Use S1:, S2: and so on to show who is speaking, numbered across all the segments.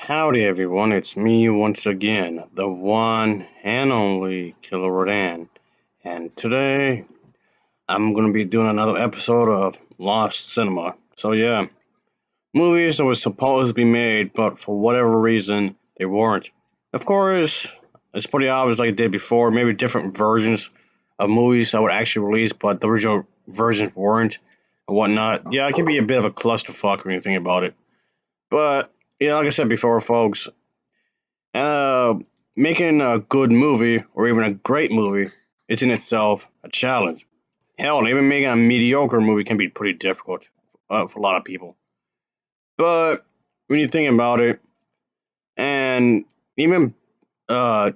S1: Howdy everyone, it's me once again, the one and only Killer Rodan. And today I'm gonna be doing another episode of Lost Cinema. So yeah, movies that were supposed to be made, but for whatever reason they weren't. Of course, it's pretty obvious like it did before, maybe different versions of movies that were actually released, but the original versions weren't and whatnot. Yeah, it can be a bit of a clusterfuck when you think about it. But yeah, like I said before, folks, uh, making a good movie or even a great movie is in itself a challenge. Hell, even making a mediocre movie can be pretty difficult for a lot of people. But when you think about it, and even uh,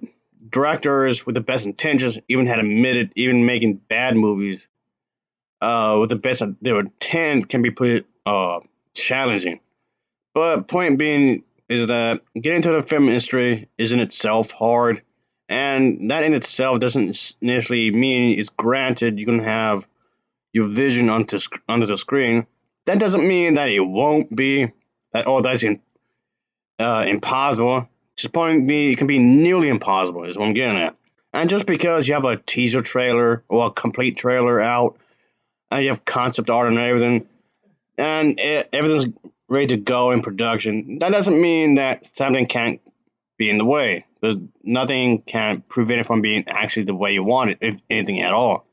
S1: directors with the best intentions even had admitted even making bad movies with the best of their intent can be pretty challenging. But point being is that getting into the film industry is in itself hard, and that in itself doesn't necessarily mean it's granted you can have your vision onto the screen. That doesn't mean that it won't be that that's impossible. Just point being it can be nearly impossible is what I'm getting at. And just because you have a teaser trailer or a complete trailer out, and you have concept art and everything, and everything's ready to go in production, that doesn't mean that something can't be in the way. There's nothing can prevent it from being actually the way you want it, if anything at all.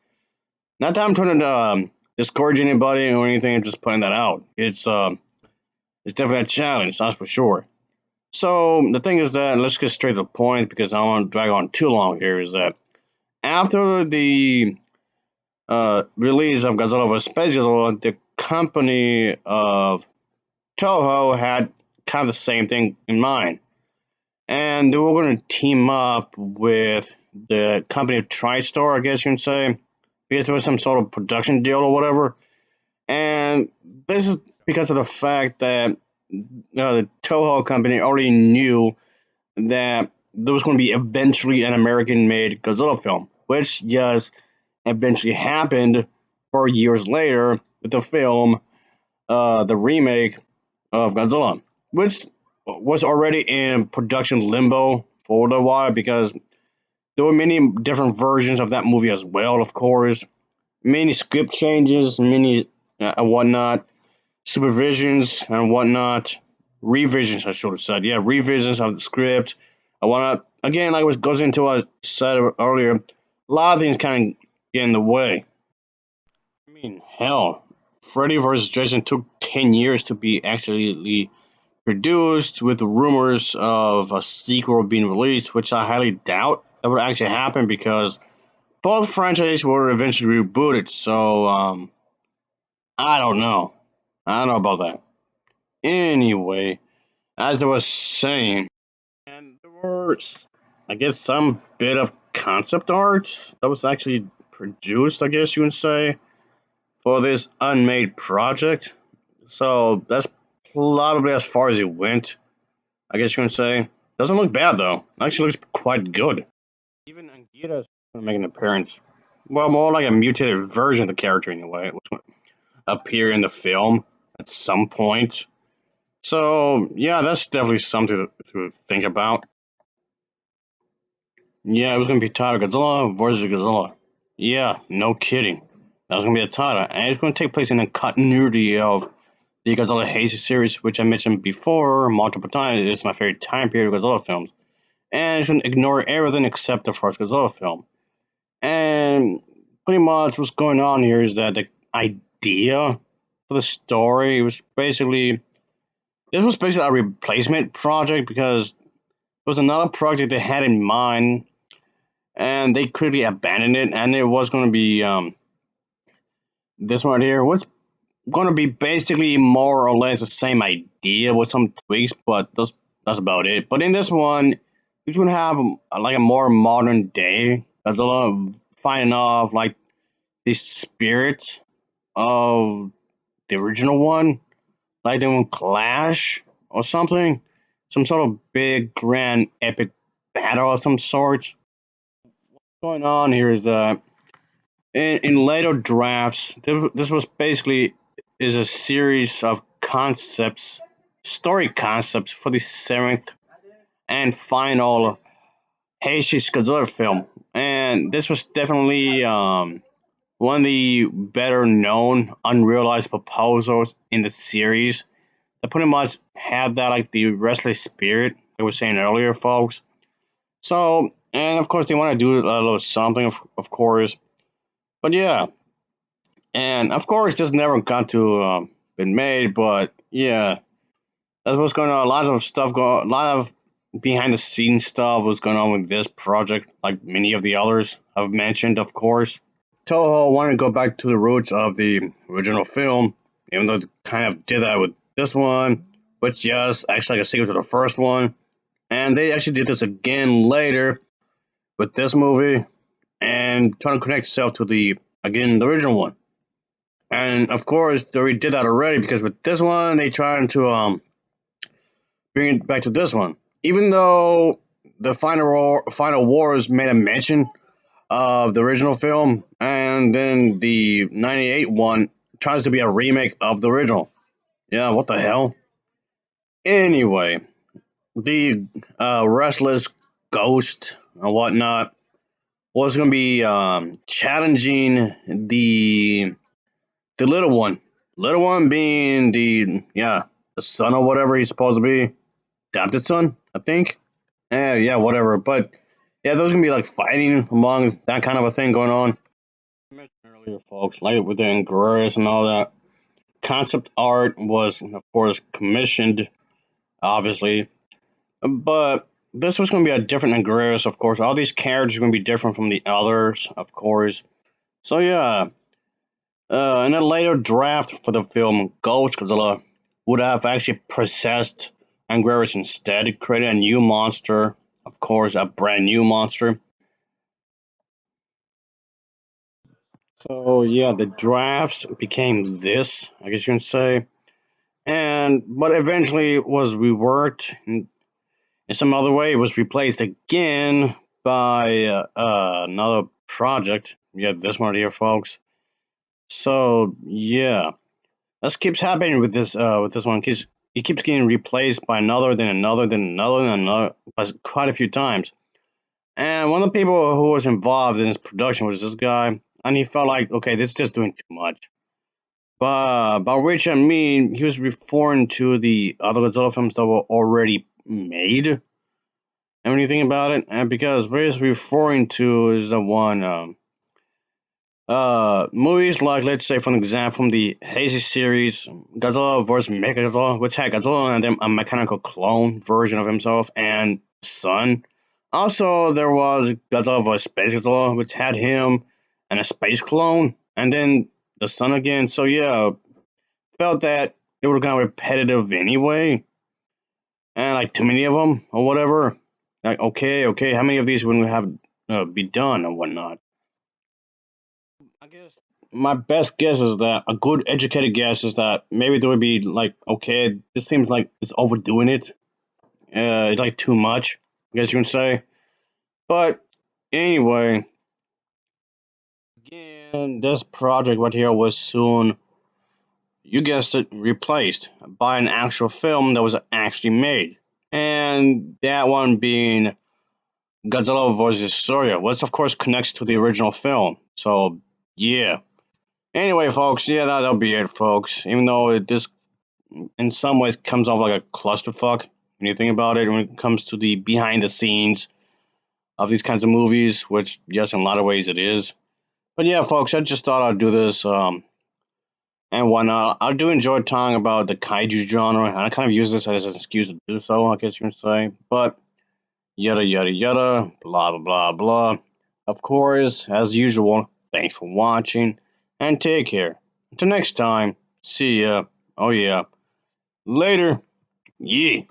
S1: Not that I'm trying to discourage anybody or anything. I'm just putting that out. It's definitely a challenge, that's for sure. So the thing is that let's get straight to the point because I don't want to drag on too long here. Is that after the release of Godzilla vs. Space Godzilla, the company of Toho had kind of the same thing in mind. And they were going to team up with the company of TriStar, I guess you can say, because there was some sort of production deal or whatever. And this is because of the fact that the Toho company already knew that there was going to be eventually an American made Godzilla film, which, yes, eventually happened 4 years later with the film, the remake of Godzilla, which was already in production limbo for a little while because there were many different versions of that movie as well, of course. Many script changes, many and whatnot, supervisions and whatnot, revisions, I should have said. Yeah, revisions of the script and whatnot. Again, like what goes into what I said earlier, a lot of things kind of get in the way. I mean, hell, Freddy vs. Jason took 10 years to be actually produced with rumors of a sequel being released, which I highly doubt that would actually happen because both franchises were eventually rebooted. So, I don't know. I don't know about that. Anyway, as I was saying, and there was, I guess, some bit of concept art that was actually produced, I guess you would say, for this unmade project. So that's probably as far as it went, I guess you can say. Doesn't look bad though. Actually looks quite good. Even Angita's gonna make an appearance. Well, more like a mutated version of the character anyway, which will appear in the film at some point. So yeah, that's definitely something to think about. Yeah, it was gonna be titled Godzilla versus Godzilla. Yeah, no kidding. That was gonna be a title, and it's gonna take place in the continuity of the Godzilla Heisei series, which I mentioned before multiple times. It's my favorite time period of Godzilla films, and it's gonna ignore everything except the first Godzilla film. And pretty much what's going on here is that the idea for the story was basically this was basically a replacement project because it was another project they had in mind and they quickly abandoned it, and it was going to be this one right here was going to be basically more or less the same idea with some tweaks, but that's about it. But in this one, you can have like a more modern day Godzilla finding off like the spirit of the original one, like they would clash or something, some sort of big, grand, epic battle of some sorts. What's going on here is that in later drafts, this was basically is a series of concepts story concepts for the seventh and final Heishi's Godzilla film. And this was definitely one of the better known unrealized proposals in the series. They pretty much have that like the restless spirit I was saying earlier, folks. So, and of course, they want to do a little something, of course. But yeah, and of course, this never got to been made. But yeah, that's what's going on. A lot of stuff going, a lot of behind the scenes stuff was going on with this project, like many of the others I've mentioned, of course. Toho wanted to go back to the roots of the original film, even though they kind of did that with this one, which yes, actually like a sequel to the first one. And they actually did this again later with this movie and trying to connect itself to the again the original one. And of course they already did that already because with this one they trying to bring it back to this one. Even though the final wars made a mention of the original film, and then the '98 one tries to be a remake of the original. Yeah, what the hell? Anyway, the restless ghost and whatnot was going to be challenging the little one being the son or whatever he's supposed to be, adopted son, I think. Yeah, whatever. But yeah, those gonna be like fighting among that kind of a thing going on. I mentioned earlier, folks, like with the Ingress and all that. Concept art was, of course, commissioned, obviously, but this was going to be a different Ingress, of course. All these characters are going to be different from the others, of course. So yeah, in a later draft for the film, Ghost Godzilla would have actually possessed Anguirus instead, created a new monster, of course, a brand new monster. So yeah, the drafts became this, I guess you can say, and but eventually it was reworked in some other way. It was replaced again by another project. Yeah, this one here, folks. So yeah, this keeps happening with this one. It keeps getting replaced by another, then another, then another, then another, quite a few times. And one of the people who was involved in this production was this guy, and he felt like, okay, this is just doing too much. But by which I mean, he was referring to the other Godzilla films that were already made. And when you think about it, and because what he's referring to is the one movies like, let's say, for example, from the Hazy series, Godzilla vs. Mechagodzilla, which had Godzilla and then a mechanical clone version of himself and son. Also, there was Godzilla vs. Space Godzilla, which had him and a space clone, and then the son again. So yeah, felt that they were kind of repetitive anyway, and like too many of them or whatever. Like, okay, how many of these would we have be done and whatnot? I guess my best guess is that a good educated guess is that maybe there would be like, okay, this seems like it's overdoing it. It's like too much, I guess you can say. But anyway, again, this project right here was soon, you guessed it, replaced by an actual film that was actually made. And that one being Godzilla vs. Soria, which of course connects to the original film. So, yeah. Anyway, folks, yeah, that'll be it, folks. Even though this in some ways comes off like a clusterfuck when you think about it, when it comes to the behind the scenes of these kinds of movies, which, yes, in a lot of ways it is. But yeah, folks, I just thought I'd do this and whatnot. I do enjoy talking about the kaiju genre, and I kind of use this as an excuse to do so, I guess you can say. But yada yada yada, blah blah blah blah. Of course, as usual, thanks for watching, and take care. Until next time, see ya. Oh yeah. Later. Yeah.